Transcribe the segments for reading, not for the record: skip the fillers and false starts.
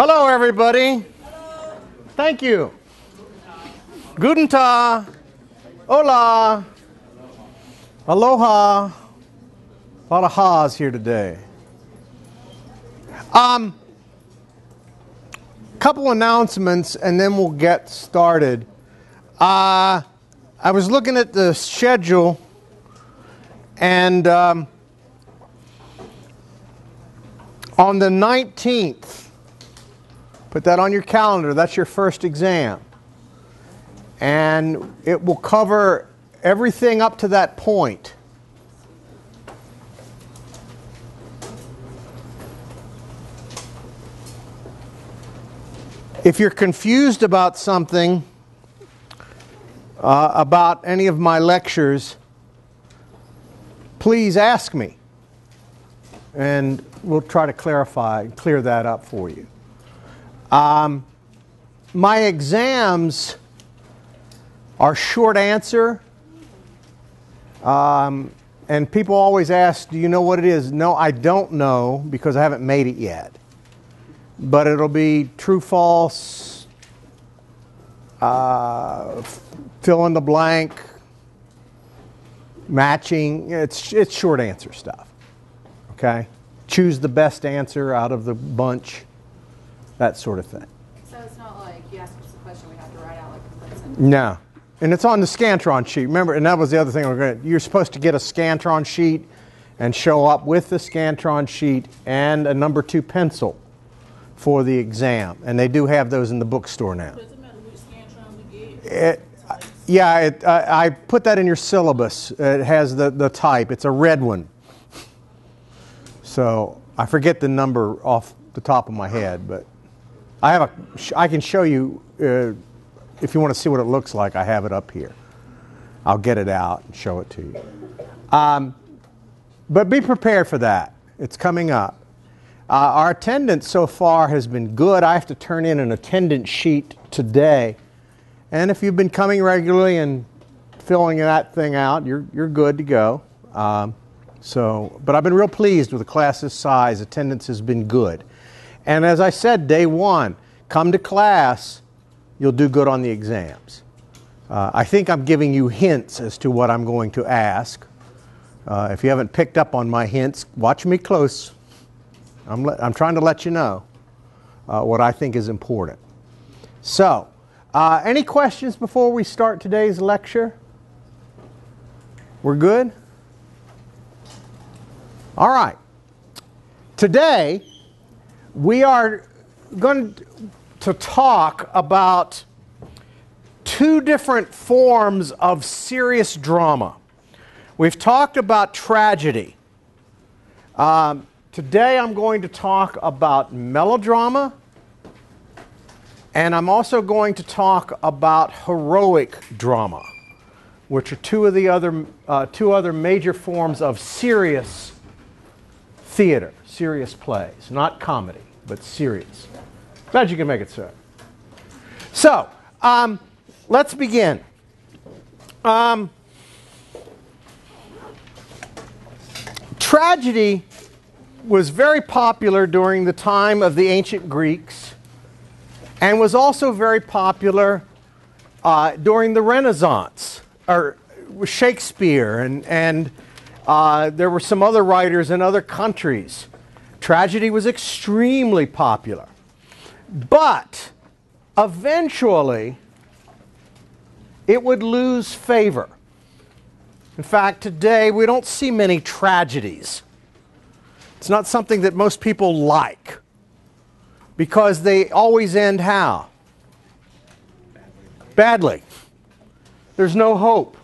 Hello, everybody. Hello. Thank you. Guten Tag. Hola. Aloha. A lot of ha's here today. Couple announcements and then we'll get started. I was looking at the schedule and on the 19th, put that on your calendar, that's your first exam. And it will cover everything up to that point. If you're confused about something, about any of my lectures, please ask me. And we'll try to clear that up for you. My exams are short answer. And people always ask, do you know what it is? No, I don't know because I haven't made it yet. But it'll be true, false, fill in the blank, matching. It's short answer stuff. Okay? Choose the best answer out of the bunch, that sort of thing. So it's not like you ask us a question we have to write out like a complete sentence? No. And it's on the Scantron sheet. Remember, and that was the other thing. You're supposed to get a Scantron sheet and show up with the Scantron sheet and a number 2 pencil for the exam. And they do have those in the bookstore now. Does it matter which Scantron we get? I put that in your syllabus. It has the type. It's a red one. So I forget the number off the top of my head, but I can show you if you want to see what it looks like. I have it up here. I'll get it out and show it to you. But be prepared for that. It's coming up. Our attendance so far has been good. I have to turn in an attendance sheet today. And if you've been coming regularly and filling that thing out, you're good to go. But I've been real pleased with the class's size. Attendance has been good. And as I said, day one, come to class, you'll do good on the exams. I think I'm giving you hints as to what I'm going to ask. If you haven't picked up on my hints, watch me close. I'm trying to let you know what I think is important. So, any questions before we start today's lecture? We're good? All right. Today, we are going to talk about 2 different forms of serious drama. We've talked about tragedy. Today I'm going to talk about melodrama, and I'm also going to talk about heroic drama, which are two other major forms of serious theater, serious plays, not comedy, but serious. Glad you can make it so. So, let's begin. Tragedy was very popular during the time of the ancient Greeks and was also very popular during the Renaissance, or Shakespeare, and there were some other writers in other countries. Tragedy was extremely popular. But eventually, it would lose favor. In fact, today we don't see many tragedies. It's not something that most people like because they always end how? Badly. There's no hope.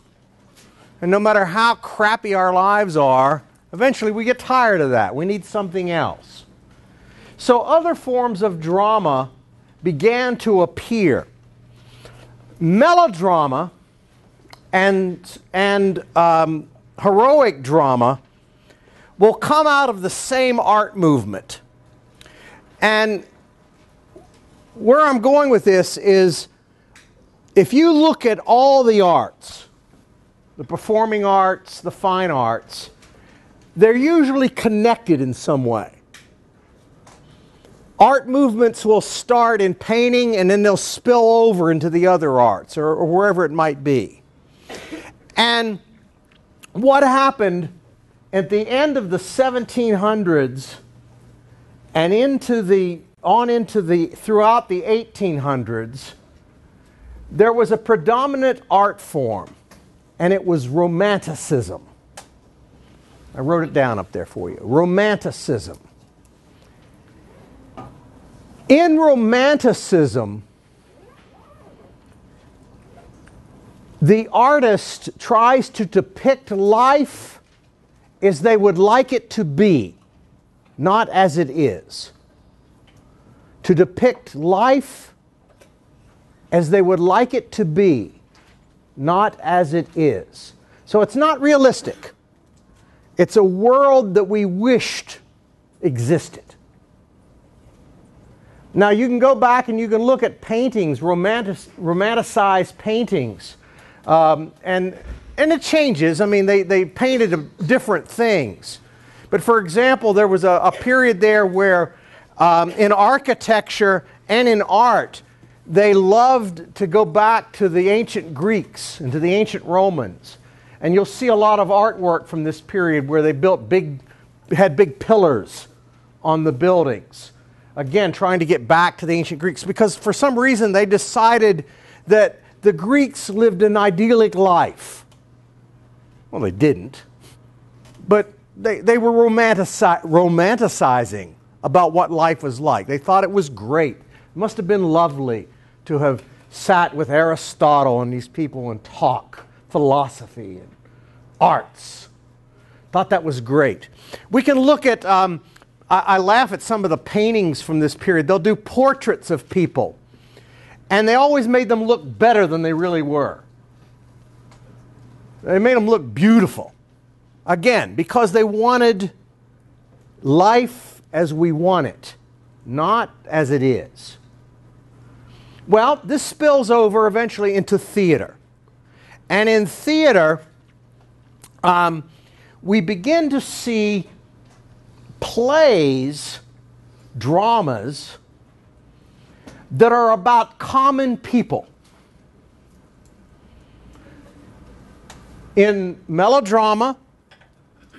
And no matter how crappy our lives are, eventually we get tired of that. We need something else. So other forms of drama began to appear. Melodrama and heroic drama will come out of the same art movement. And where I'm going with this is, if you look at all the arts, the performing arts, the fine arts, they're usually connected in some way. art movements will start in painting and then they'll spill over into the other arts or wherever it might be. And what happened at the end of the 1700s and throughout the 1800s, there was a predominant art form, and it was Romanticism. I wrote it down up there for you. Romanticism. In Romanticism, the artist tries to depict life as they would like it to be, not as it is. To depict life as they would like it to be, not as it is. So it's not realistic. It's a world that we wished existed. Now you can go back and you can look at paintings, romanticized paintings, and it changes. I mean, they painted different things. But for example, there was a period there where in architecture and in art, they loved to go back to the ancient Greeks and to the ancient Romans. And you'll see a lot of artwork from this period where they had big pillars on the buildings. Again, trying to get back to the ancient Greeks, because for some reason they decided that the Greeks lived an idyllic life. Well, they didn't. But they were romanticizing about what life was like. They thought it was great. It must have been lovely to have sat with Aristotle and these people and talk philosophy and arts. Thought that was great. We can look at, I laugh at some of the paintings from this period. They'll do portraits of people, and they always made them look better than they really were. They made them look beautiful. Again, because they wanted life as we want it, not as it is. Well, this spills over eventually into theater. And in theater, we begin to see plays, dramas, that are about common people. In melodrama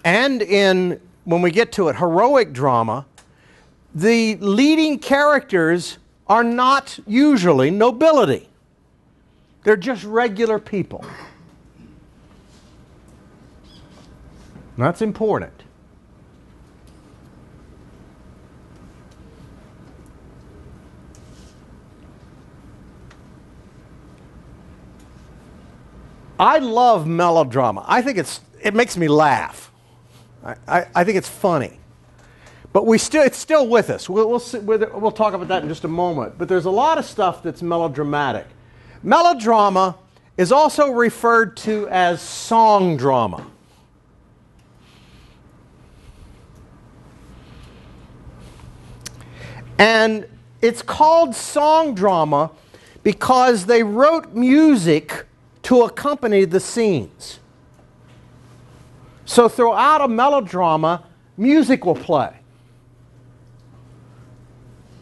and in, when we get to it, heroic drama, the leading characters are not usually nobility. They're just regular people. And that's important. I love melodrama. I think it makes me laugh. I think it's funny. But it's still with us. We'll talk about that in just a moment. But there's a lot of stuff that's melodramatic. Melodrama is also referred to as song drama. And it's called song drama because they wrote music to accompany the scenes. So throughout a melodrama, music will play.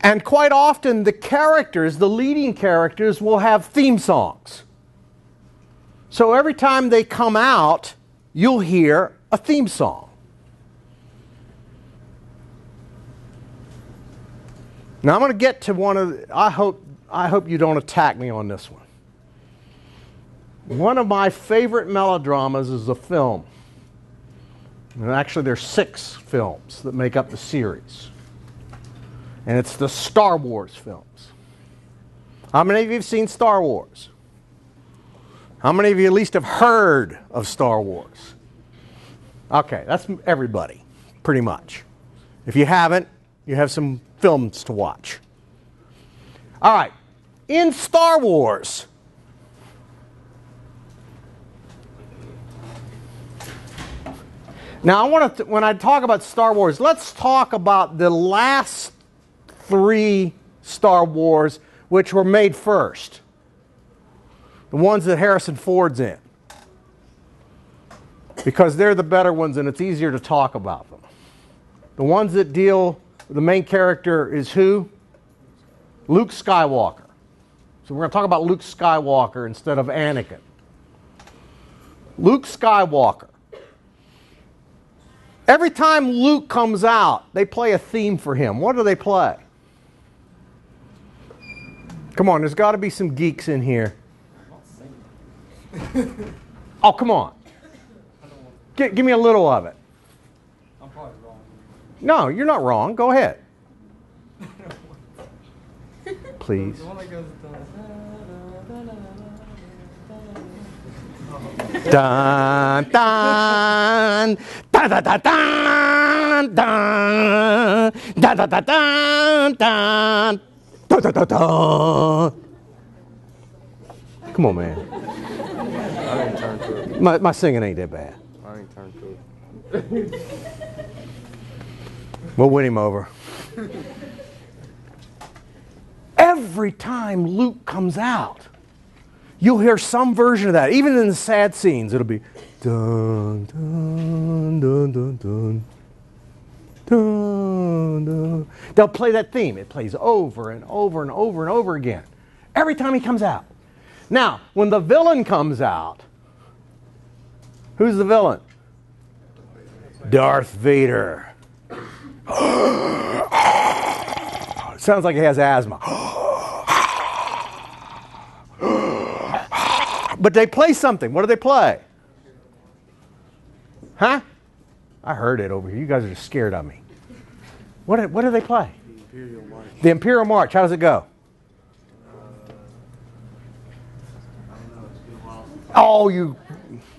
And quite often the characters, the leading characters, will have theme songs. So every time they come out, you'll hear a theme song. Now I'm going to get to one of the, I hope you don't attack me on this one. One of my favorite melodramas is a film. And actually there's 6 films that make up the series. And it's the Star Wars films. How many of you have seen Star Wars? How many of you at least have heard of Star Wars? Okay, that's everybody, pretty much. If you haven't, you have some films to watch. All right, in Star Wars, now I want to, when I talk about Star Wars, let's talk about the last 3 Star Wars which were made first. The ones that Harrison Ford's in. Because they're the better ones and it's easier to talk about them. The ones that deal the main character is who? Luke Skywalker. So we're going to talk about Luke Skywalker instead of Anakin. Luke Skywalker. Every time Luke comes out, they play a theme for him. What do they play? Come on, there's got to be some geeks in here. Oh, come on. Give me a little of it. I'm probably wrong. No, you're not wrong. Go ahead. Please. The one that goes Dun dun dun dun dun dun dun dun dun dun dun dun dun dun. Come on, man. I ain't turned to it. My singing ain't that bad. I ain't turned to it. We'll win him over. Every time Luke comes out, you'll hear some version of that. Even in the sad scenes, it'll be dun dun dun dun dun dun dun. They'll play that theme. It plays over and over and over and over again. Every time he comes out. Now, when the villain comes out, who's the villain? Darth Vader. Sounds like he has asthma. But they play something. What do they play? Huh? I heard it over here. You guys are just scared of me. What do they play? The Imperial March. The Imperial March. How does it go? Oh, you're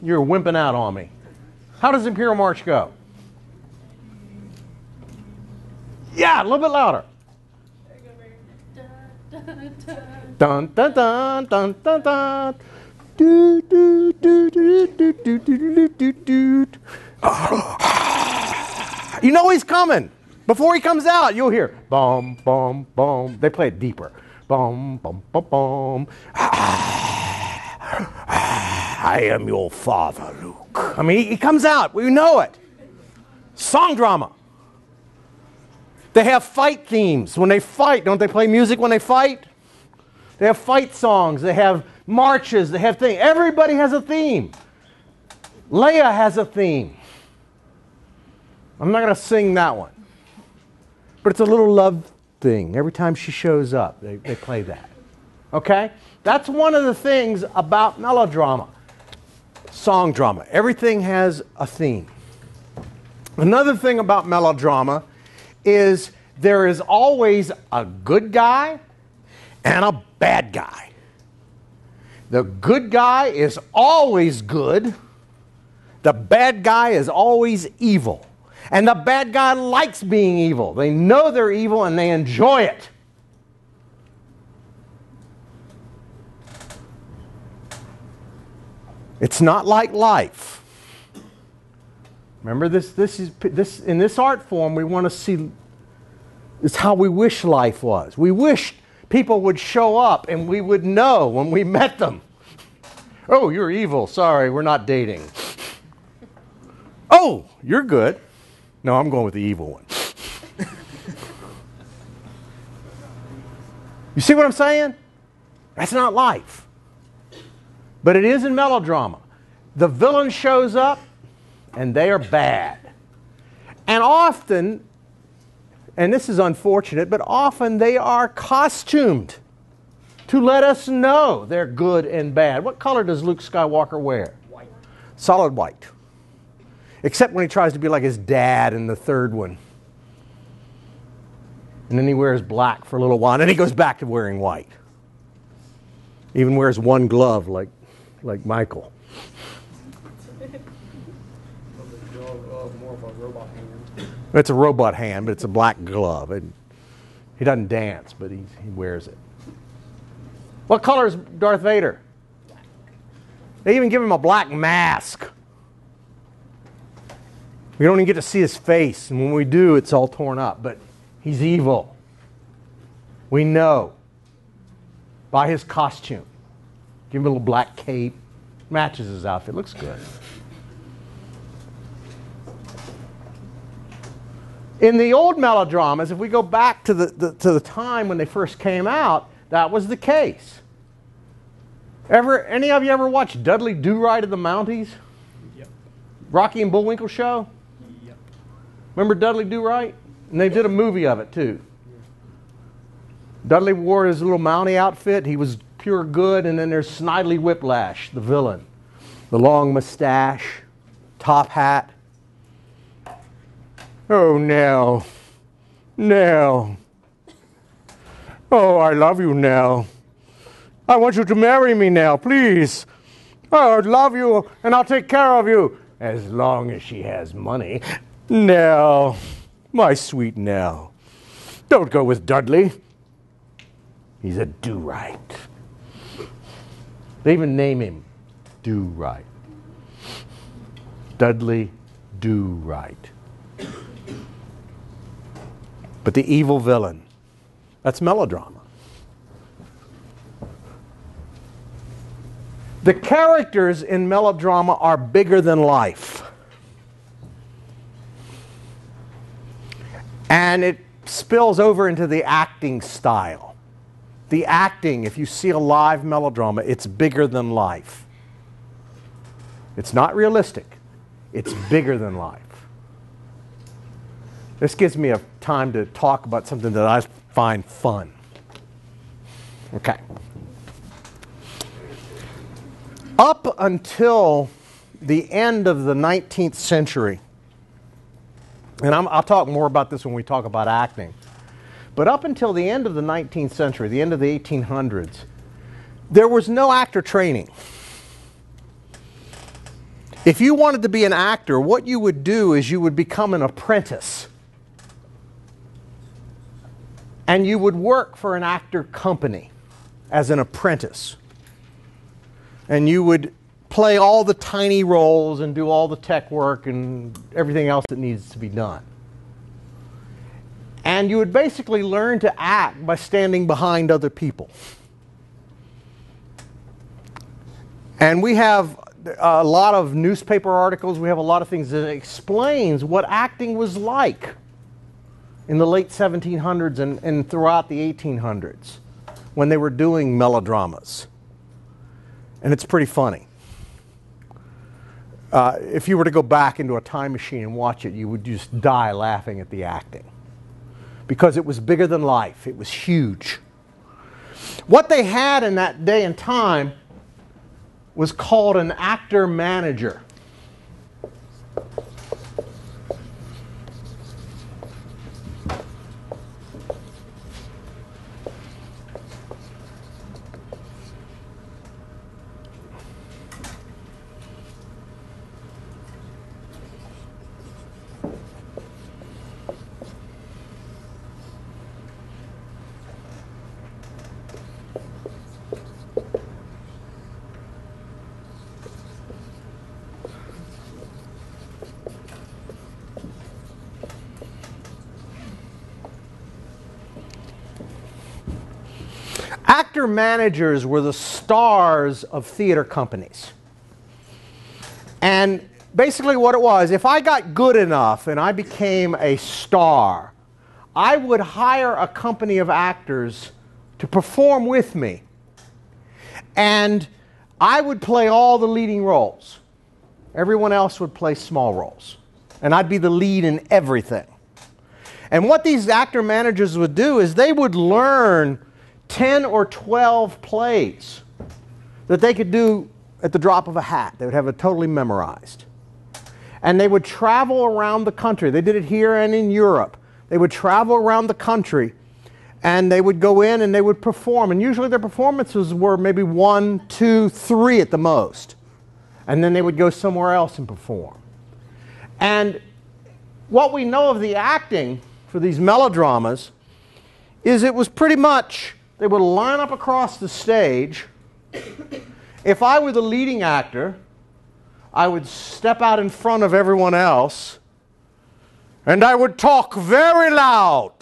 wimping out on me. How does Imperial March go? Yeah, a little bit louder. Dun dun dun dun dun dun. Do do do do do do do do do. You know he's coming. Before he comes out, you'll hear bum bum bum. They play it deeper. Bum bum bum bum. I am your father, Luke. I mean, he comes out. We know it. Song drama. They have fight themes. When they fight, don't they play music when they fight? They have fight songs. They have marches. They have things. Everybody has a theme. Leia has a theme. I'm not going to sing that one. But it's a little love thing. Every time she shows up, they play that. Okay? That's one of the things about melodrama. Song drama. Everything has a theme. Another thing about melodrama is there is always a good guy and a bad guy. The good guy is always good. The bad guy is always evil. And the bad guy likes being evil. They know they're evil and they enjoy it. It's not like life. Remember, this in this art form, we want to see, it's how we wish life was. We wish people would show up and we would know when we met them. Oh, you're evil. Sorry, we're not dating. Oh, you're good. No, I'm going with the evil one. You see what I'm saying? That's not life. But it is in melodrama. The villain shows up and they are bad. And often, and this is unfortunate, but often they are costumed to let us know they're good and bad. What color does Luke Skywalker wear? White. Solid white. Except when he tries to be like his dad in the third one. And then he wears black for a little while, and then he goes back to wearing white. Even wears one glove like Michael. More of a robot hand. It's a robot hand, but it's a black glove. And he doesn't dance, but he wears it. What color is Darth Vader? They even give him a black mask. We don't even get to see his face, and when we do, it's all torn up. But he's evil. We know by his costume. Give him a little black cape. Matches his outfit. Looks good. In the old melodramas, if we go back to the time when they first came out, that was the case. Any of you ever watched Dudley Do-Right of the Mounties? Yep. Rocky and Bullwinkle show? Yep. Remember Dudley Do-Right? And they did a movie of it too. Dudley wore his little Mountie outfit. He was pure good. And then there's Snidely Whiplash, the villain. The long mustache, top hat. Oh, Nell. Nell. Oh, I love you, Nell. I want you to marry me now, please. Oh, I'd love you, and I'll take care of you. As long as she has money. Nell. My sweet Nell. Don't go with Dudley. He's a do-right. They even name him Do-Right. Dudley Do-Right. But the evil villain, that's melodrama. The characters in melodrama are bigger than life. And it spills over into the acting style. The acting, if you see a live melodrama, it's bigger than life. It's not realistic. It's bigger than life. This gives me a time to talk about something that I find fun. Okay. Up until the end of the 19th century, and I'll talk more about this when we talk about acting, but up until the end of the 19th century, the end of the 1800s, there was no actor training. If you wanted to be an actor, what you would do is you would become an apprentice. And you would work for an actor company as an apprentice. And you would play all the tiny roles and do all the tech work and everything else that needs to be done. And you would basically learn to act by standing behind other people. And we have a lot of newspaper articles, we have a lot of things that explains what acting was like in the late 1700s and throughout the 1800s when they were doing melodramas. And it's pretty funny. If you were to go back into a time machine and watch it, you would just die laughing at the acting. Because it was bigger than life. It was huge. What they had in that day and time was called an actor manager. Actor managers were the stars of theater companies. And basically what it was, if I got good enough and I became a star, I would hire a company of actors to perform with me. And I would play all the leading roles. Everyone else would play small roles. And I'd be the lead in everything. And what these actor managers would do is they would learn 10 or 12 plays that they could do at the drop of a hat. They would have it totally memorized. And they would travel around the country. They did it here and in Europe. They would travel around the country and they would go in and they would perform. And usually their performances were maybe 1, 2, 3 at the most. And then they would go somewhere else and perform. And what we know of the acting for these melodramas is it was pretty much they would line up across the stage. If I were the leading actor, I would step out in front of everyone else and I would talk very loud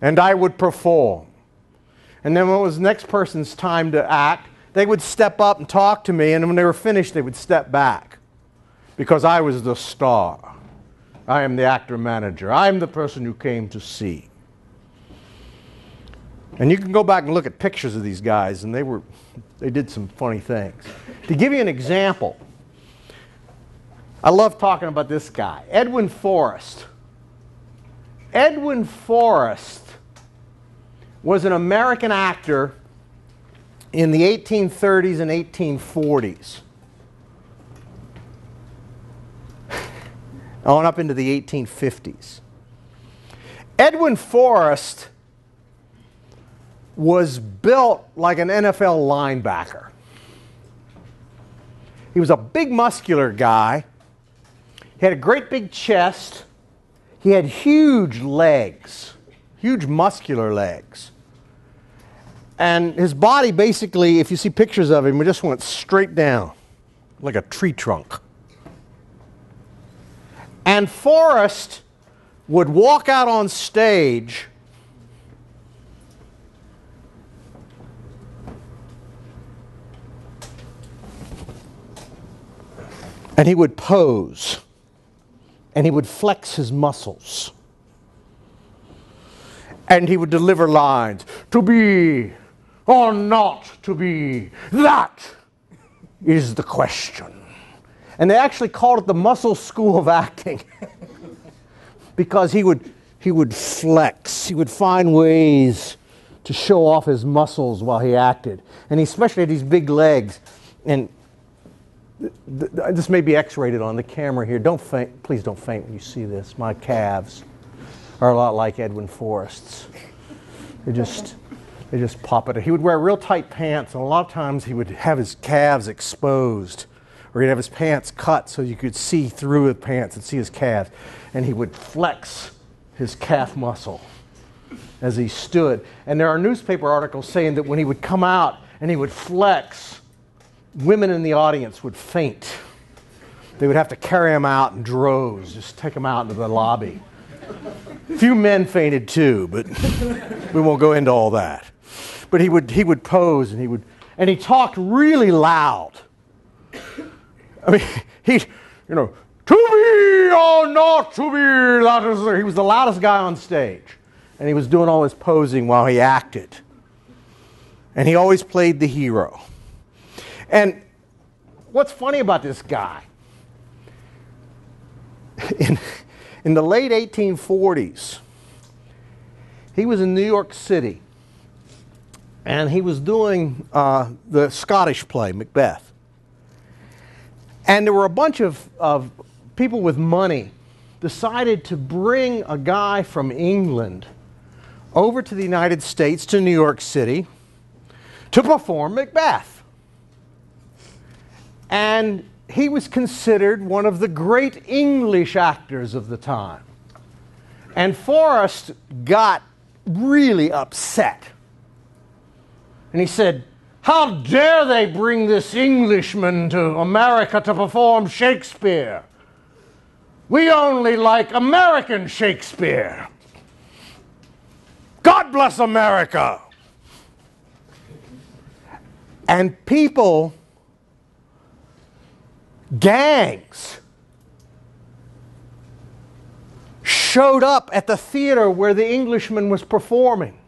and I would perform. And then when it was the next person's time to act, they would step up and talk to me, and when they were finished, they would step back because I was the star. I am the actor manager. I am the person you came to see. And you can go back and look at pictures of these guys, and they did some funny things. To give you an example, I love talking about this guy, Edwin Forrest. Edwin Forrest was an American actor in the 1830s and 1840s. On up into the 1850s. Edwin Forrest was built like an NFL linebacker. He was a big muscular guy. He had a great big chest. He had huge legs, huge muscular legs. And his body basically, if you see pictures of him, it just went straight down like a tree trunk. And Forrest would walk out on stage and he would pose and he would flex his muscles and he would deliver lines, to be or not to be, that is the question. And they actually called it the muscle school of acting because he would flex. He would find ways to show off his muscles while he acted. And he especially had these big legs. And this may be X-rated on the camera here. Don't faint. Please don't faint when you see this. My calves are a lot like Edwin Forrest's. They just pop it. He would wear real tight pants, and a lot of times he would have his calves exposed. Or he'd have his pants cut so you could see through his pants and see his calves. And he would flex his calf muscle as he stood. And there are newspaper articles saying that when he would come out and he would flex, women in the audience would faint. They would have to carry him out in droves, just take him out into the lobby. A few men fainted too, but we won't go into all that. But he would pose and he talked really loud. I mean, to be or not to be, that is, he was the loudest guy on stage. And he was doing all his posing while he acted. And he always played the hero. And what's funny about this guy, in the late 1840s, he was in New York City. And he was doing the Scottish play, Macbeth. And there were a bunch of people with money decided to bring a guy from England over to the United States, to New York City, to perform Macbeth. And he was considered one of the great English actors of the time. And Forrest got really upset. And he said, "How dare they bring this Englishman to America to perform Shakespeare? We only like American Shakespeare. God bless America." And people, gangs, showed up at the theater where the Englishman was performing.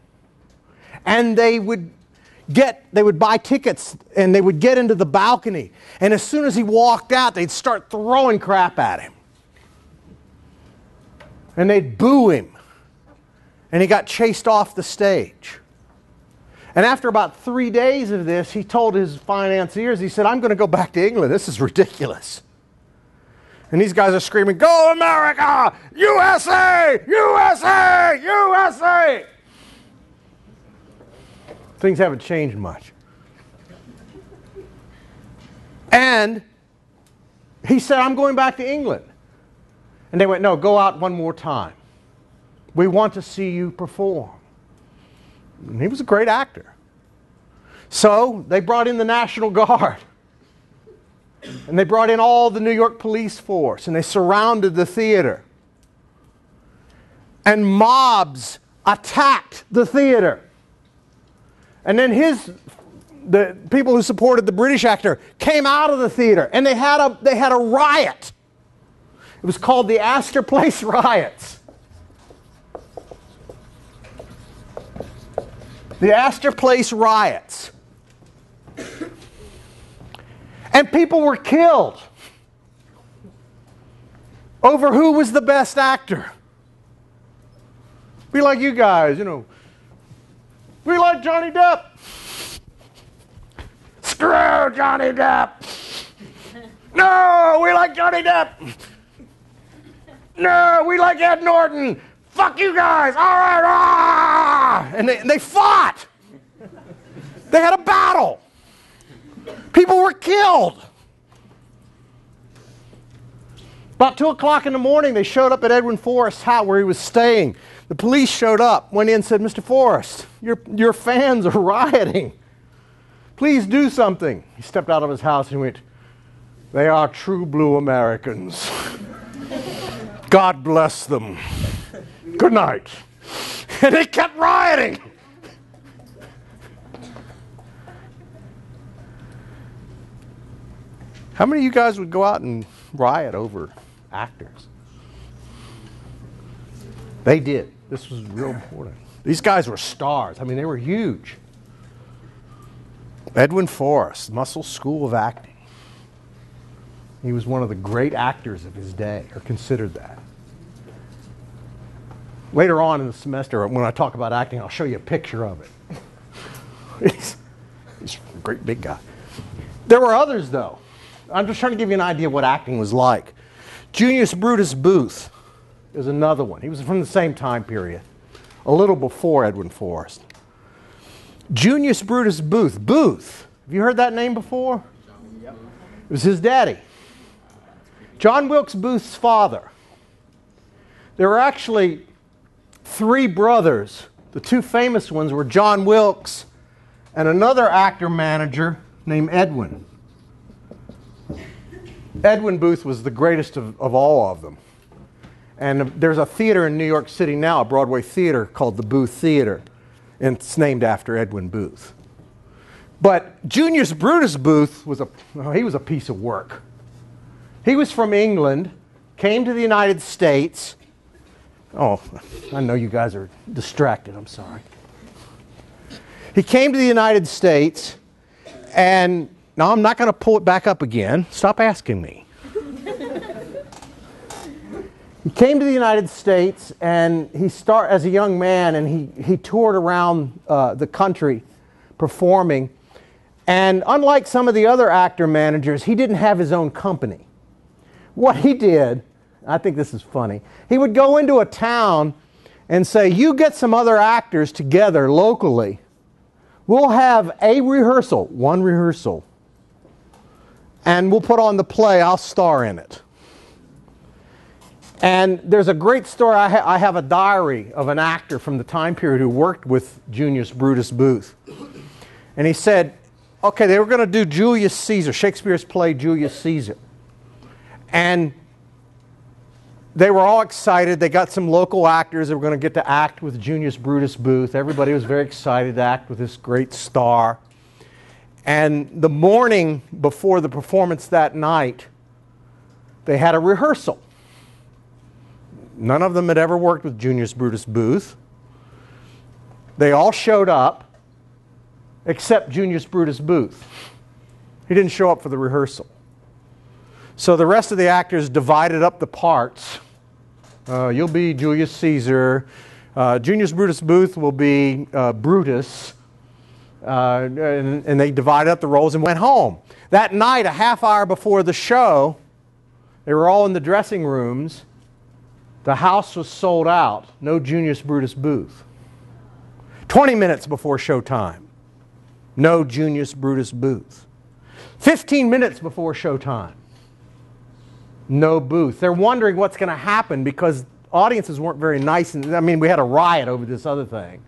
And they would buy tickets and they would get into the balcony. And as soon as he walked out, they'd start throwing crap at him. And they'd boo him. And he got chased off the stage. And after about 3 days of this, he told his financiers, he said, "I'm going to go back to England. This is ridiculous." And these guys are screaming, "Go America! USA! USA! USA!" Things haven't changed much. And he said, "I'm going back to England." And they went, "No, go out one more time. We want to see you perform." And he was a great actor. So they brought in the National Guard. And they brought in all the New York police force. And they surrounded the theater. And mobs attacked the theater. And then the people who supported the British actor came out of the theater. And they had a riot. It was called the Astor Place Riots. The Astor Place Riots. And people were killed over who was the best actor. Be like you guys, you know. We like Johnny Depp. Screw Johnny Depp. No, we like Johnny Depp. No, we like Ed Norton. Fuck you guys. All right. Ah! And they fought. They had a battle. People were killed. About 2 o'clock in the morning, they showed up at Edwin Forrest's house where he was staying. The police showed up, went in and said, Mr. Forrest, your fans are rioting. Please do something. He stepped out of his house and went, they are true blue Americans. God bless them. Good night. And they kept rioting. How many of you guys would go out and riot over actors? They did. This was real important. These guys were stars. I mean, they were huge. Edwin Forrest, Muscle School of Acting. He was one of the great actors of his day, or considered that. Later on in the semester, when I talk about acting, I'll show you a picture of it. He's a great big guy. There were others, though. I'm just trying to give you an idea of what acting was like. Junius Brutus Booth is another one. He was from the same time period, a little before Edwin Forrest. Junius Brutus Booth. Booth. Have you heard that name before? Yep. It was his daddy. John Wilkes Booth's father. There were actually 3 brothers. The 2 famous ones were John Wilkes and another actor-manager named Edwin. Edwin Booth was the greatest of all of them. And there's a theater in New York City now, a Broadway theater called the Booth Theater. And it's named after Edwin Booth. But Junius Brutus Booth was a piece of work. He was from England, came to the United States. Oh, I know you guys are distracted, I'm sorry. He came to the United States, and now I'm not going to pull it back up again. Stop asking me. He came to the United States, and he started as a young man, and he toured around the country performing. And unlike some of the other actor managers, he didn't have his own company. What he did, I think this is funny, he would go into a town and say, you get some other actors together locally. We'll have a rehearsal, one rehearsal, and we'll put on the play. I'll star in it. And there's a great story. I have a diary of an actor from the time period who worked with Junius Brutus Booth. And he said, okay, they were going to do Julius Caesar, Shakespeare's play Julius Caesar. And they were all excited. They got some local actors that were going to get to act with Junius Brutus Booth. Everybody was very excited to act with this great star. And the morning before the performance that night, they had a rehearsal. None of them had ever worked with Junius Brutus Booth. They all showed up, except Junius Brutus Booth. He didn't show up for the rehearsal. So the rest of the actors divided up the parts. You'll be Julius Caesar. Junius Brutus Booth will be Brutus. And they divided up the roles and went home. That night, a half hour before the show, they were all in the dressing rooms. The house was sold out. No Junius Brutus Booth. 20 minutes before showtime. No Junius Brutus Booth. 15 minutes before showtime. No Booth. They're wondering what's going to happen because audiences weren't very nice. I mean, we had a riot over this other thing.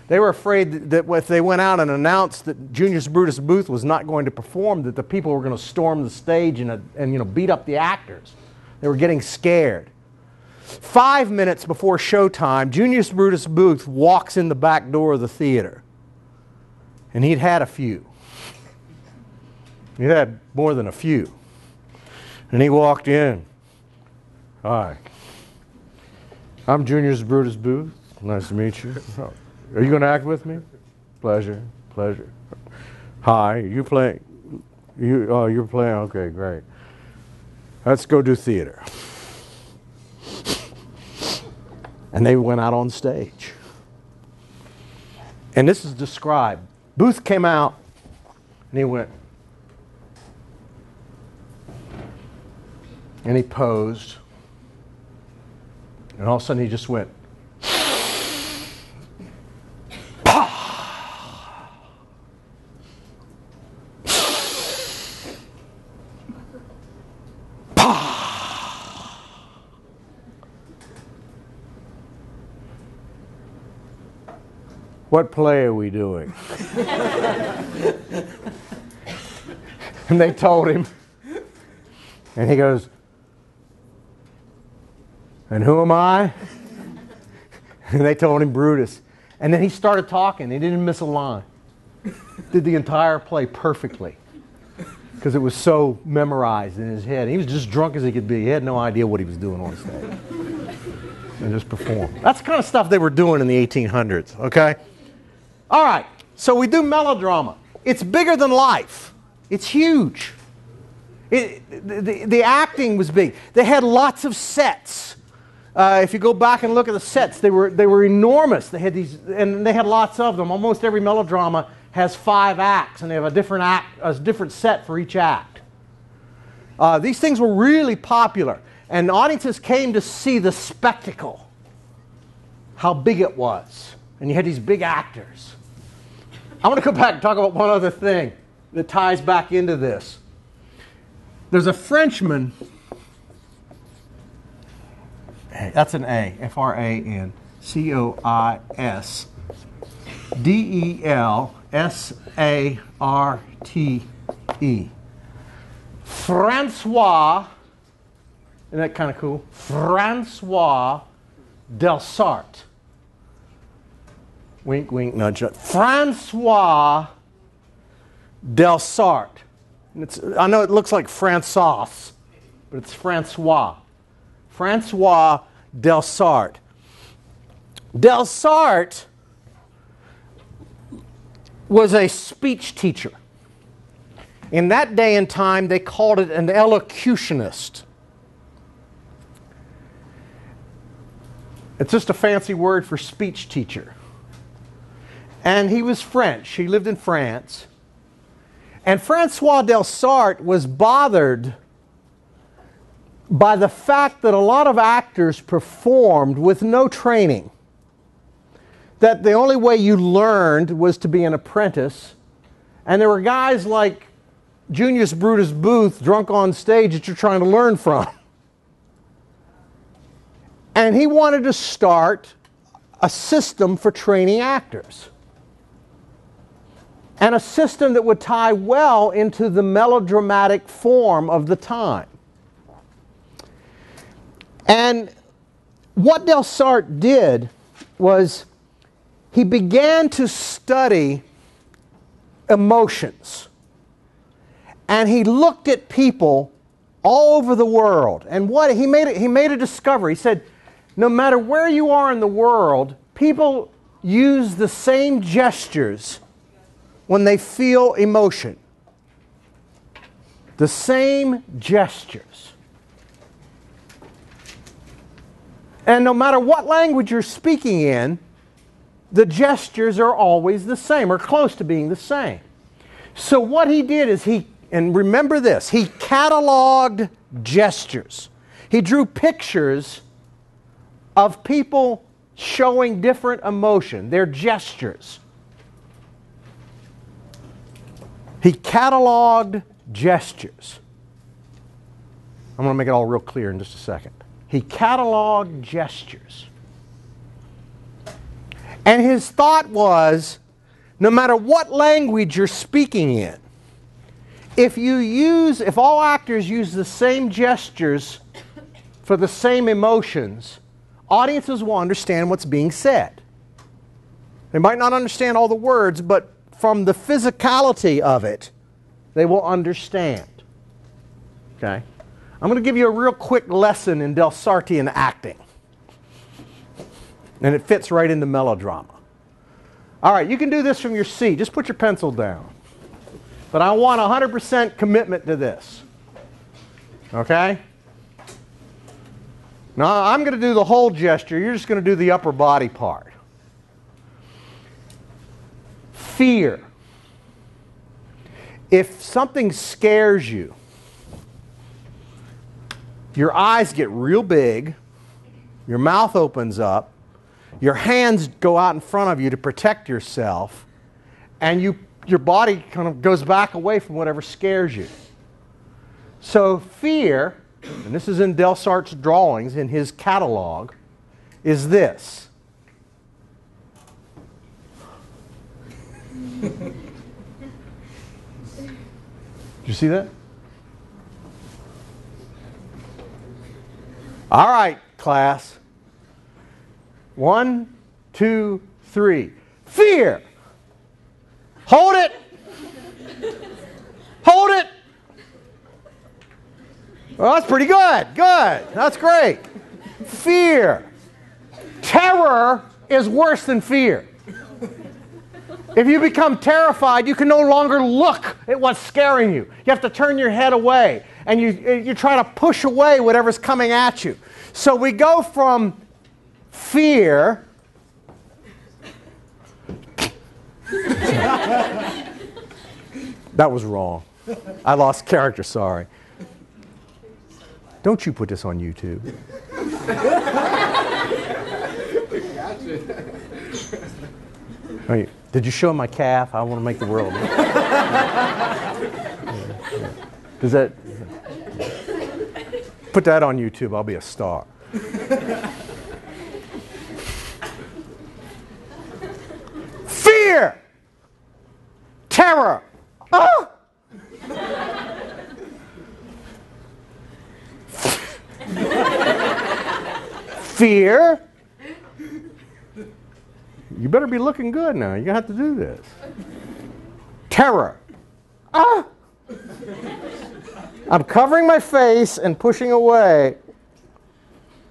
They were afraid that if they went out and announced that Junius Brutus Booth was not going to perform, that the people were going to storm the stage and beat up the actors. They were getting scared. 5 minutes before showtime, Junius Brutus Booth walks in the back door of the theater. And he'd had a few. He'd had more than a few. And he walked in. Hi. I'm Junius Brutus Booth. Nice to meet you. Are you going to act with me? Pleasure. Pleasure. Hi. You playing? You're playing? Okay, great. Let's go do theater. And they went out on stage. And this is described. Booth came out and he went. And he posed. And all of a sudden he just went. What play are we doing? And they told him. And he goes, and who am I? And they told him Brutus. And then he started talking. He didn't miss a line. Did the entire play perfectly. Because it was so memorized in his head. He was just drunk as he could be. He had no idea what he was doing on stage. And just performed. That's the kind of stuff they were doing in the 1800s, okay? All right, so we do melodrama. It's bigger than life. It's huge. The acting was big. They had lots of sets. If you go back and look at the sets, they were enormous. They had these, and they had lots of them. Almost every melodrama has 5 acts, and they have a different set for each act. These things were really popular, and audiences came to see the spectacle, how big it was, and you had these big actors. I want to go back and talk about one other thing that ties back into this. There's a Frenchman. That's an A, F-R-A-N, C-O-I-S-D-E-L-S-A-R-T-E. Francois, isn't that kind of cool? Francois de Sartre. Wink, wink, nudge, nudge. Francois de Sartre. I know it looks like Francois, but it's Francois. Francois de Sartre. De Sartre was a speech teacher. In that day and time, they called it an elocutionist. It's just a fancy word for speech teacher. And he was French. He lived in France. And Francois de Sartre was bothered by the fact that a lot of actors performed with no training. That the only way you learned was to be an apprentice. And there were guys like Junius Brutus Booth drunk on stage that you're trying to learn from. And he wanted to start a system for training actors. And a system that would tie well into the melodramatic form of the time. And what de Sartre did was he began to study emotions. And he looked at people all over the world. And what he made a discovery. He said, no matter where you are in the world, people use the same gestures when they feel emotion. The same gestures. And no matter what language you're speaking in, the gestures are always the same, or close to being the same. So what he did is and remember this, he cataloged gestures. He drew pictures of people showing different emotion, their gestures. He cataloged gestures. I'm going to make it all real clear in just a second. He cataloged gestures. And his thought was, no matter what language you're speaking in, if all actors use the same gestures for the same emotions, audiences will understand what's being said. They might not understand all the words, but from the physicality of it, they will understand. Okay? I'm going to give you a real quick lesson in Sartrean acting. And it fits right into melodrama. All right, you can do this from your seat. Just put your pencil down. But I want 100% commitment to this. Okay? Now, I'm going to do the whole gesture. You're just going to do the upper body part. Fear. If something scares you, your eyes get real big, your mouth opens up, your hands go out in front of you to protect yourself, and your body kind of goes back away from whatever scares you. So fear, and this is in Sartre's drawings in his catalog, is this. Did you see that? All right, class. 1, 2, 3. Fear. Hold it. Hold it. Well, that's pretty good. Good. That's great. Fear. Terror is worse than fear. If you become terrified, you can no longer look at what's scaring you. You have to turn your head away, and you try to push away whatever's coming at you. So we go from fear that was wrong. I lost character, sorry. Don't you put this on YouTube. Hey, did you show my calf? I want to make the world. Does that... Put that on YouTube. I'll be a star. Fear! Terror! Ah! Fear. You better be looking good now. You're going to have to do this. Terror. Ah! I'm covering my face and pushing away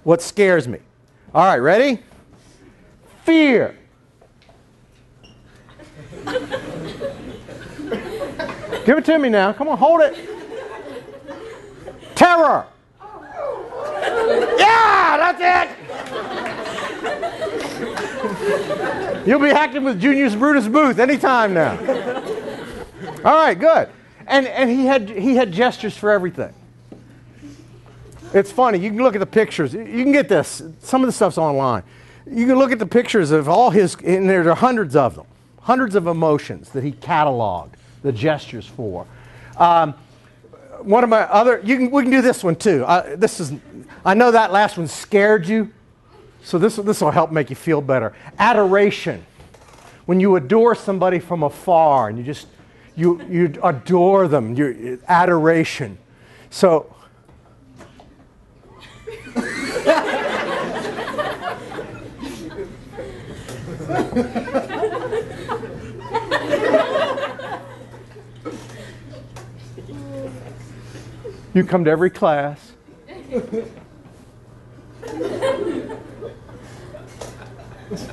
what scares me. All right, ready? Fear. Give it to me now. Come on, hold it. Terror. Yeah, that's it. You'll be acting with Junius Brutus Booth anytime now. All right, good. And he had gestures for everything. It's funny. You can look at the pictures. You can get this. Some of the stuff's online. You can look at the pictures of all his, and there are hundreds of them. Hundreds of emotions that he cataloged the gestures for. One of my other, we can do this one too. I know that last one scared you, so this will help make you feel better. Adoration. When you adore somebody from afar and you adore them, adoration. So you come to every class.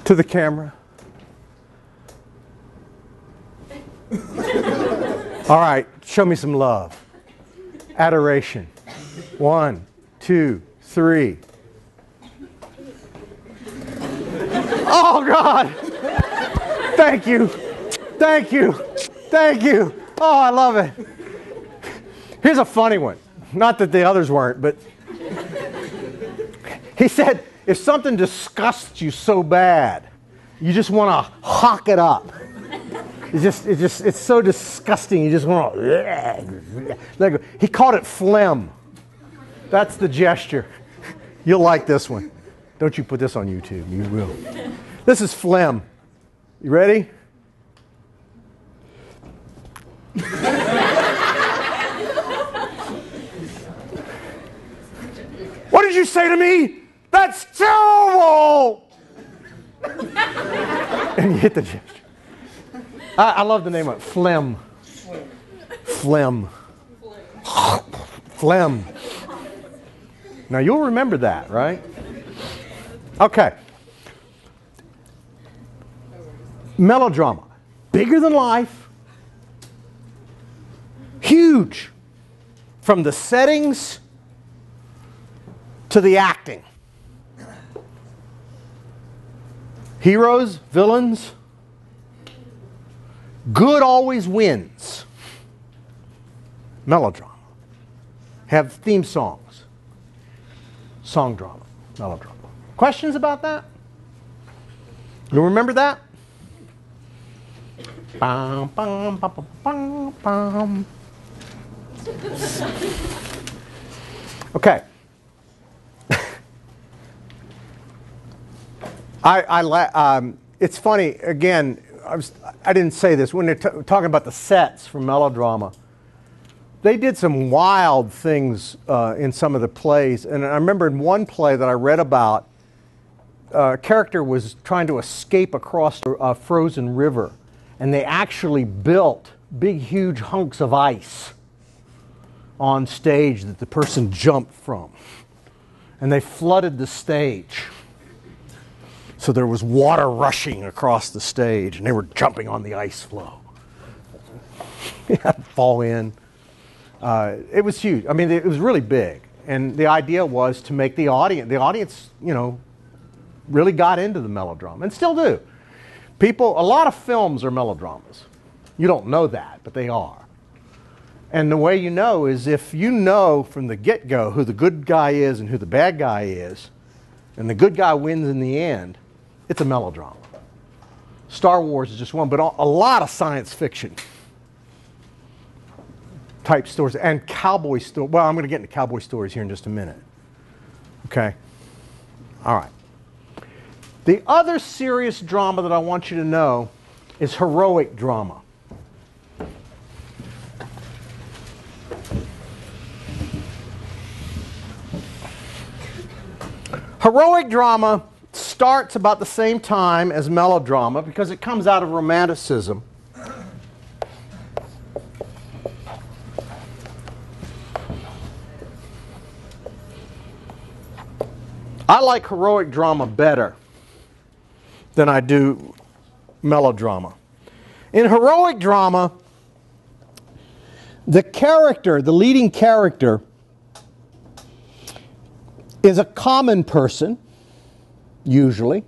To the camera. All right, show me some love. Adoration. 1, 2, 3. Oh, God. Thank you. Thank you. Thank you. Oh, I love it. Here's a funny one. Not that the others weren't, but he said, if something disgusts you so bad, you just want to hawk it up. It's so disgusting. You just want to. He called it phlegm. That's the gesture. You'll like this one. Don't you put this on YouTube. You will. This is phlegm. You ready? What did you say to me? That's terrible! And you hit the gesture. I love the name of it. Phlegm. Phlegm. Phlegm. Now you'll remember that, right? Okay. Melodrama. Bigger than life. Huge. From the settings to the acting. Heroes, villains. Good always wins. Melodrama. Have theme songs. Song drama. Melodrama. Questions about that? You remember that? Bum, bum, bum, bum, bum, bum. Okay. It's funny, again, I didn't say this, when they're talking about the sets from Melodrama, they did some wild things in some of the plays. And I remember in one play that I read about, a character was trying to escape across a frozen river. And they actually built big, huge hunks of ice on stage that the person jumped from. And they flooded the stage. So there was water rushing across the stage, and they were jumping on the ice floe. Fall in. It was huge. I mean, it was really big. And the idea was to make the audience, you know, really got into the melodrama, and still do. People, a lot of films are melodramas. You don't know that, but they are. And the way you know is if you know from the get-go who the good guy is and who the bad guy is, and the good guy wins in the end, it's a melodrama. Star Wars is just one, but a lot of science fiction type stories and cowboy stories. Well, I'm going to get into cowboy stories here in just a minute. Okay? All right. The other serious drama that I want you to know is heroic drama. Heroic drama starts about the same time as melodrama because it comes out of Romanticism. I like heroic drama better than I do melodrama. In heroic drama, the character, the leading character, is a common person, usually.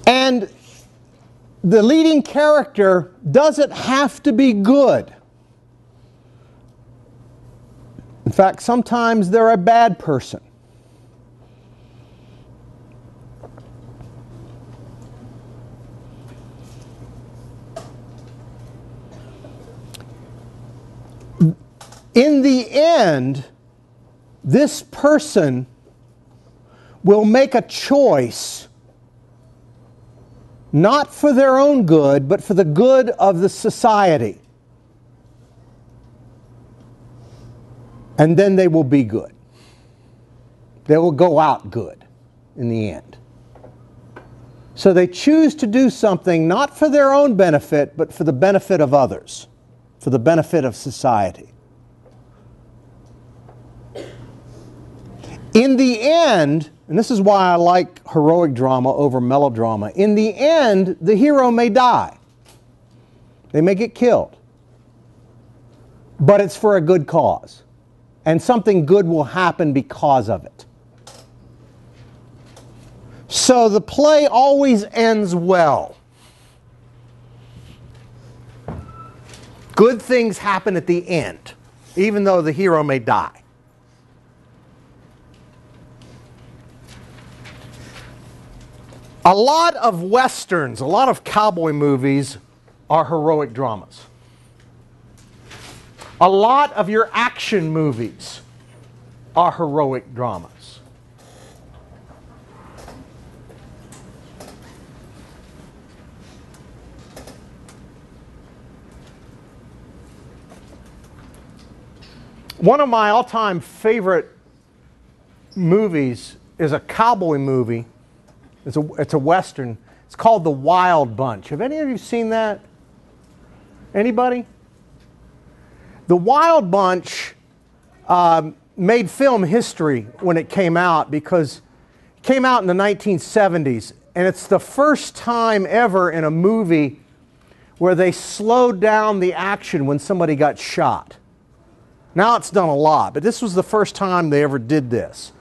And the leading character doesn't have to be good. In fact, sometimes they're a bad person. In the end, this person will make a choice not for their own good, but for the good of the society. And then they will be good. They will go out good in the end. So they choose to do something not for their own benefit, but for the benefit of others, for the benefit of society. In the end, and this is why I like heroic drama over melodrama, in the end, the hero may die. They may get killed. But it's for a good cause. And something good will happen because of it. So the play always ends well. Good things happen at the end, even though the hero may die. A lot of westerns, a lot of cowboy movies are heroic dramas. A lot of your action movies are heroic dramas. One of my all-time favorite movies is a cowboy movie. It's a Western. It's called The Wild Bunch. Have any of you seen that? Anybody? The Wild Bunch made film history when it came out because it came out in the 1970s, and it's the first time ever in a movie where they slowed down the action when somebody got shot. Now it's done a lot, but this was the first time they ever did this,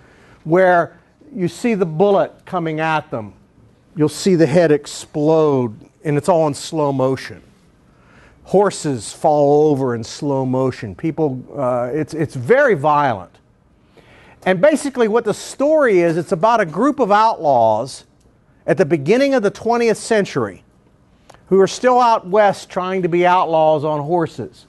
where you see the bullet coming at them, you'll see the head explode, and it's all in slow motion. Horses fall over in slow motion. People, it's very violent. And basically what the story is, it's about a group of outlaws at the beginning of the 20th century who are still out west trying to be outlaws on horses.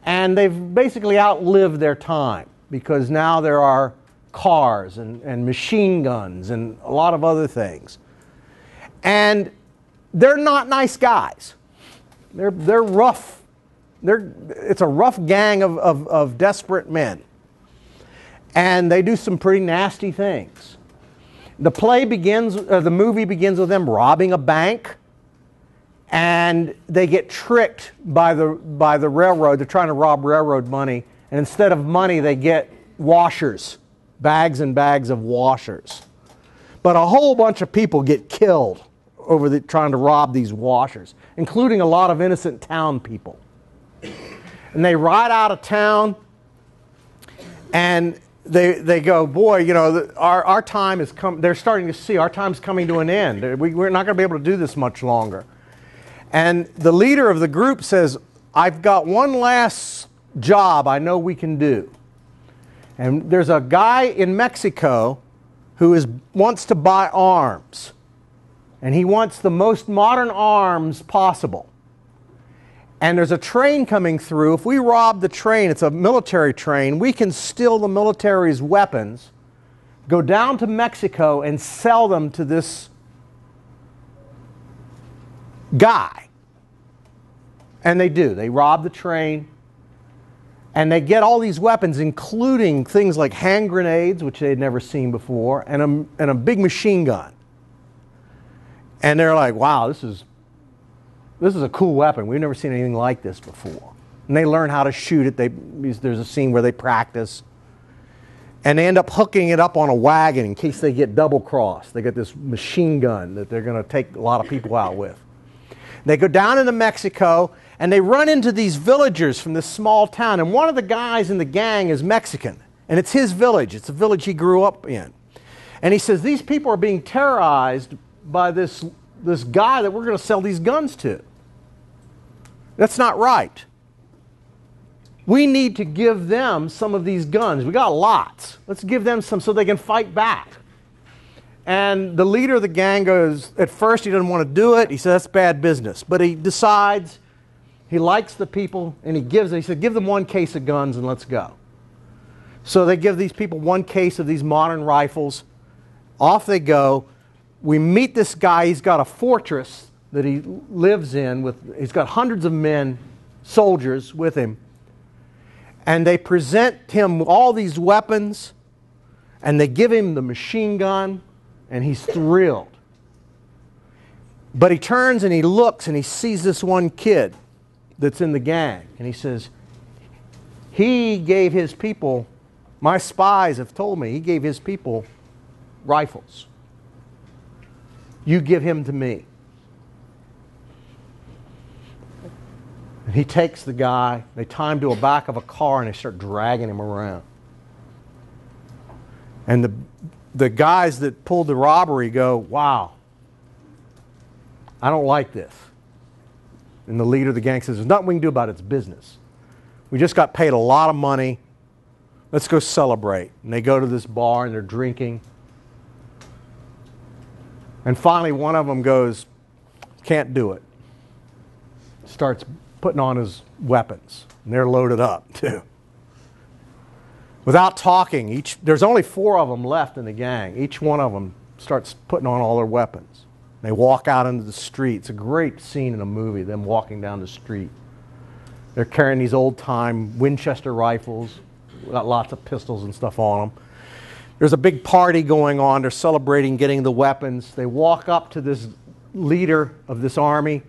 And they've basically outlived their time because now there are cars and machine guns and a lot of other things. And they're not nice guys. They're rough. It's a rough gang of desperate men. And they do some pretty nasty things. The movie begins with them robbing a bank, and they get tricked by the railroad. They're trying to rob railroad money, and instead of money, they get washers, bags and bags of washers. But a whole bunch of people get killed over trying to rob these washers, including a lot of innocent town people. And they ride out of town, and they go, boy, you know, our time has come. They're starting to see our time's coming to an end. We're not going to be able to do this much longer. And the leader of the group says, I've got one last job I know we can do. And there's a guy in Mexico who wants to buy arms. And he wants the most modern arms possible. And there's a train coming through. If we rob the train, it's a military train, we can steal the military's weapons, go down to Mexico and sell them to this guy. And they do. They rob the train. And they get all these weapons, including things like hand grenades, which they'd never seen before, and a big machine gun. And they're like, wow, this is a cool weapon. We've never seen anything like this before. And they learn how to shoot it. There's a scene where they practice. And they end up hooking it up on a wagon in case they get double-crossed. They get this machine gun that they're going to take a lot of people out with. They go down into Mexico, and they run into these villagers from this small town. And one of the guys in the gang is Mexican. And it's his village. It's a village he grew up in. And he says, these people are being terrorized by this guy that we're going to sell these guns to. That's not right. We need to give them some of these guns. We got lots. Let's give them some so they can fight back. And the leader of the gang goes, at first he doesn't want to do it. He says, that's bad business. But he decides, he likes the people, and he said, give them one case of guns and let's go. So they give these people one case of these modern rifles. Off they go. We meet this guy. He's got a fortress that he lives in. He's got hundreds of men, soldiers with him. And they present him all these weapons, and they give him the machine gun, and he's thrilled. But he turns and he looks and he sees this one kid that's in the gang. And he says, he gave his people, my spies have told me, he gave his people rifles. You give him to me. And he takes the guy, they tie him to the back of a car, and they start dragging him around. And the guys that pulled the robbery go, wow, I don't like this. And the leader of the gang says, there's nothing we can do about it, it's business. We just got paid a lot of money. Let's go celebrate. And they go to this bar and they're drinking. And finally one of them goes, can't do it. Starts putting on his weapons. And they're loaded up too. Without talking, there's only 4 of them left in the gang. Each one of them starts putting on all their weapons. They walk out into the street. It's a great scene in a movie, them walking down the street. They're carrying these old-time Winchester rifles, got lots of pistols and stuff on them. There's a big party going on. They're celebrating getting the weapons. They walk up to this leader of this army,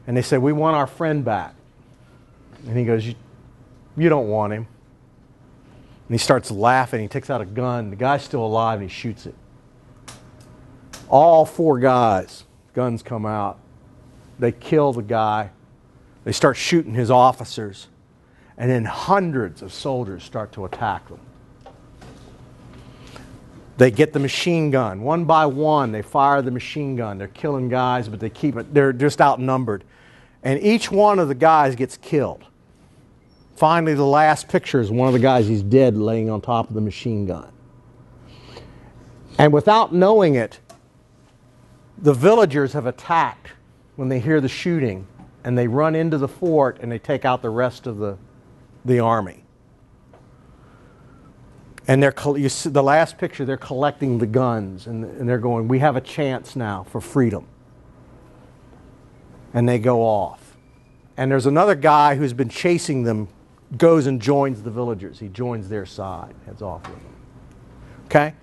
and they say, we want our friend back. And he goes, You don't want him. And he starts laughing. He takes out a gun. The guy's still alive and he shoots it. All 4 guys, guns come out. They kill the guy. They start shooting his officers. And then hundreds of soldiers start to attack them. They get the machine gun. One by one, they fire the machine gun. They're killing guys, but they keep it. They're just outnumbered. And each one of the guys gets killed. Finally, the last picture is one of the guys, he's dead, laying on top of the machine gun. And without knowing it, the villagers have attacked when they hear the shooting, and they run into the fort and they take out the rest of the army. And you see the last picture, they're collecting the guns, and they're going, we have a chance now for freedom. And they go off. And there's another guy who's been chasing them, goes and joins the villagers. He joins their side, heads off with them. Okay?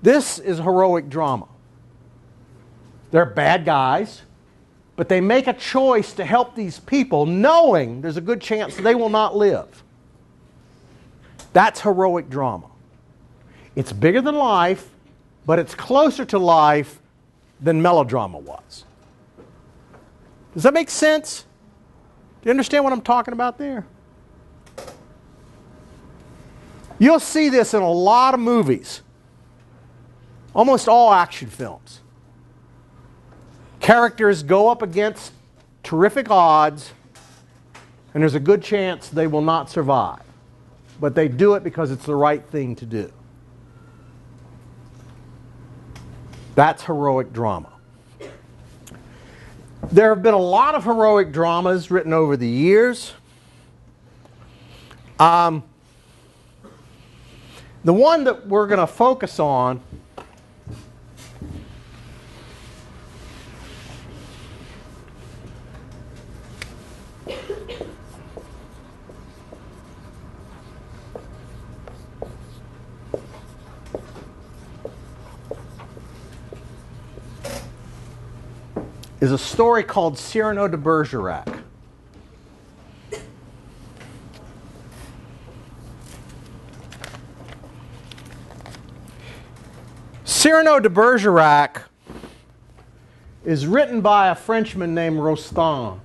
This is heroic drama. They're bad guys, but they make a choice to help these people knowing there's a good chance they will not live. That's heroic drama. It's bigger than life, but it's closer to life than melodrama was. Does that make sense? Do you understand what I'm talking about there? You'll see this in a lot of movies. Almost all action films. Characters go up against terrific odds, and there's a good chance they will not survive. But they do it because it's the right thing to do. That's heroic drama. There have been a lot of heroic dramas written over the years. The one that we're going to focus on is a story called Cyrano de Bergerac. Cyrano de Bergerac is written by a Frenchman named Rostand.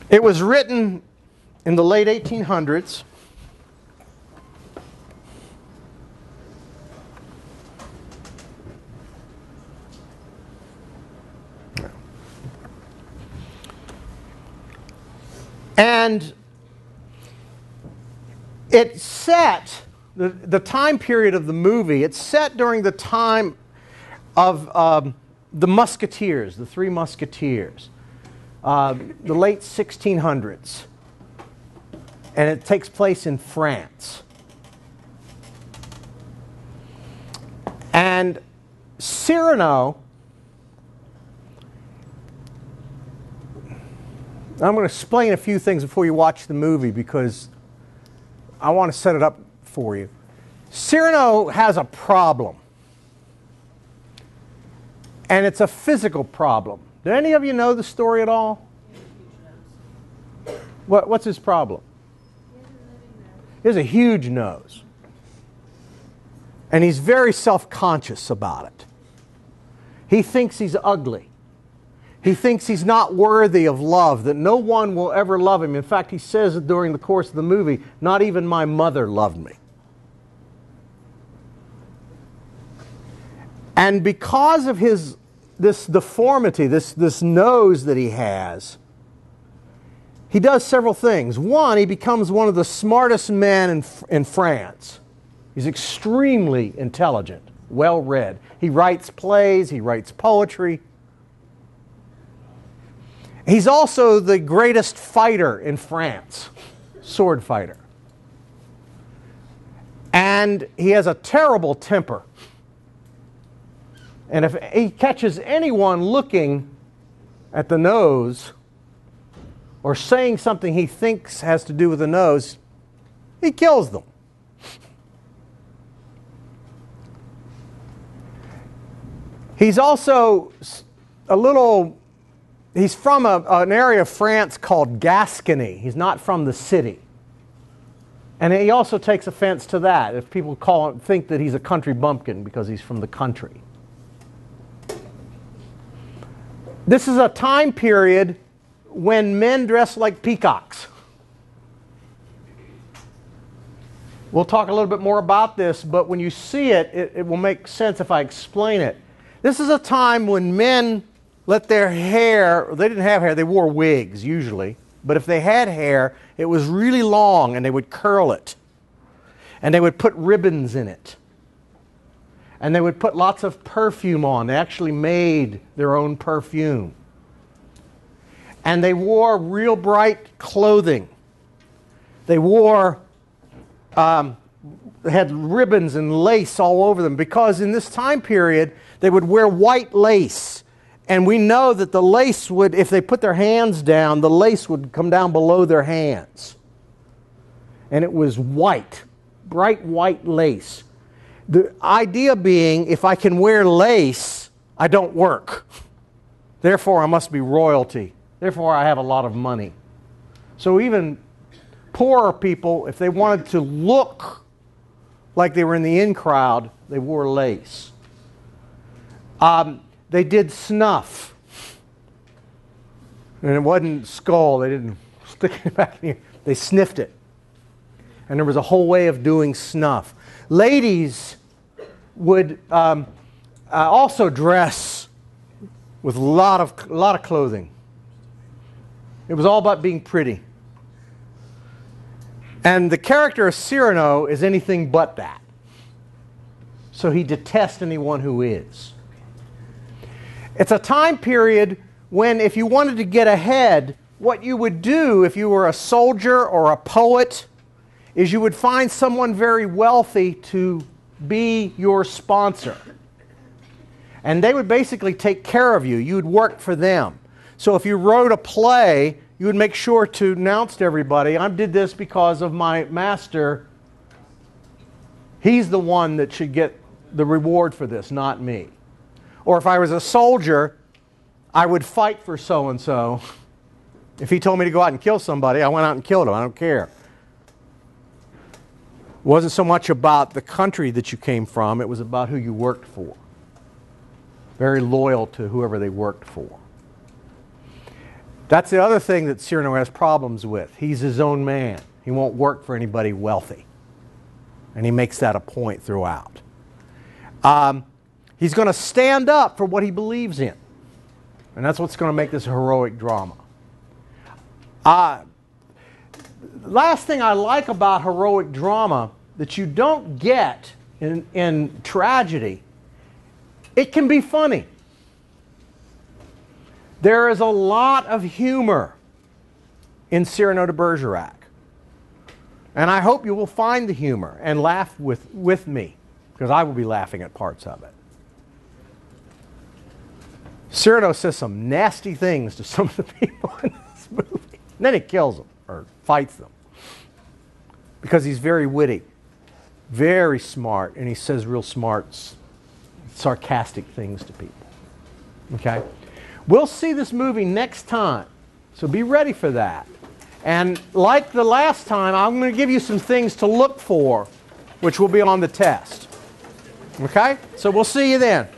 It was written in the late 1800s. And it's set, the time period of the movie, it's set during the time of the Musketeers, the Three Musketeers. The late 1600s, and it takes place in France. And Cyrano, I'm going to explain a few things before you watch the movie because I want to set it up for you. Cyrano has a problem, and it's a physical problem. Do any of you know the story at all? What's his problem? He has a huge nose. And he's very self-conscious about it. He thinks he's ugly. He thinks he's not worthy of love, that no one will ever love him. In fact, he says during the course of the movie, not even my mother loved me. And because of this deformity, this nose that he has, he does several things. One, he becomes one of the smartest men in France. He's extremely intelligent, well-read. He writes plays, he writes poetry. He's also the greatest fighter in France, sword fighter. And he has a terrible temper. And if he catches anyone looking at the nose or saying something he thinks has to do with the nose, he kills them. He's also he's from an area of France called Gascony. He's not from the city. And he also takes offense to that, if people think that he's a country bumpkin because he's from the country. This is a time period when men dress like peacocks. We'll talk a little bit more about this, but when you see it, it will make sense if I explain it. This is a time when men let their hair, they didn't have hair, they wore wigs usually, but if they had hair, it was really long and they would curl it. And they would put ribbons in it. And they would put lots of perfume on. They actually made their own perfume. And they wore real bright clothing. They had ribbons and lace all over them, because in this time period they would wear white lace. And we know that the lace would, if they put their hands down, the lace would come down below their hands. And it was white, bright white lace. The idea being, if I can wear lace, I don't work. Therefore, I must be royalty. Therefore, I have a lot of money. So even poorer people, if they wanted to look like they were in the in crowd, they wore lace. They did snuff. And it wasn't skull. They didn't stick it back in here. They sniffed it. And there was a whole way of doing snuff. Ladies would also dress with a lot of clothing. It was all about being pretty. And the character of Cyrano is anything but that. So he detests anyone who is. It's a time period when, if you wanted to get ahead, what you would do if you were a soldier or a poet is you would find someone very wealthy to be your sponsor. And they would basically take care of you. You would work for them. So if you wrote a play, you would make sure to announce to everybody, I did this because of my master. He's the one that should get the reward for this, not me. Or if I was a soldier, I would fight for so-and-so. If he told me to go out and kill somebody, I went out and killed him. I don't care. It wasn't so much about the country that you came from, it was about who you worked for. Very loyal to whoever they worked for. That's the other thing that Cyrano has problems with. He's his own man. He won't work for anybody wealthy. And he makes that a point throughout. He's going to stand up for what he believes in. And that's what's going to make this a heroic drama. Last thing I like about heroic drama that you don't get in tragedy, it can be funny. There is a lot of humor in Cyrano de Bergerac. And I hope you will find the humor and laugh with me, because I will be laughing at parts of it. Cyrano says some nasty things to some of the people in this movie. And then he kills them or fights them. Because he's very witty, very smart, and he says real smart, sarcastic things to people. Okay? We'll see this movie next time, so be ready for that. And like the last time, I'm going to give you some things to look for, which will be on the test. Okay? So we'll see you then.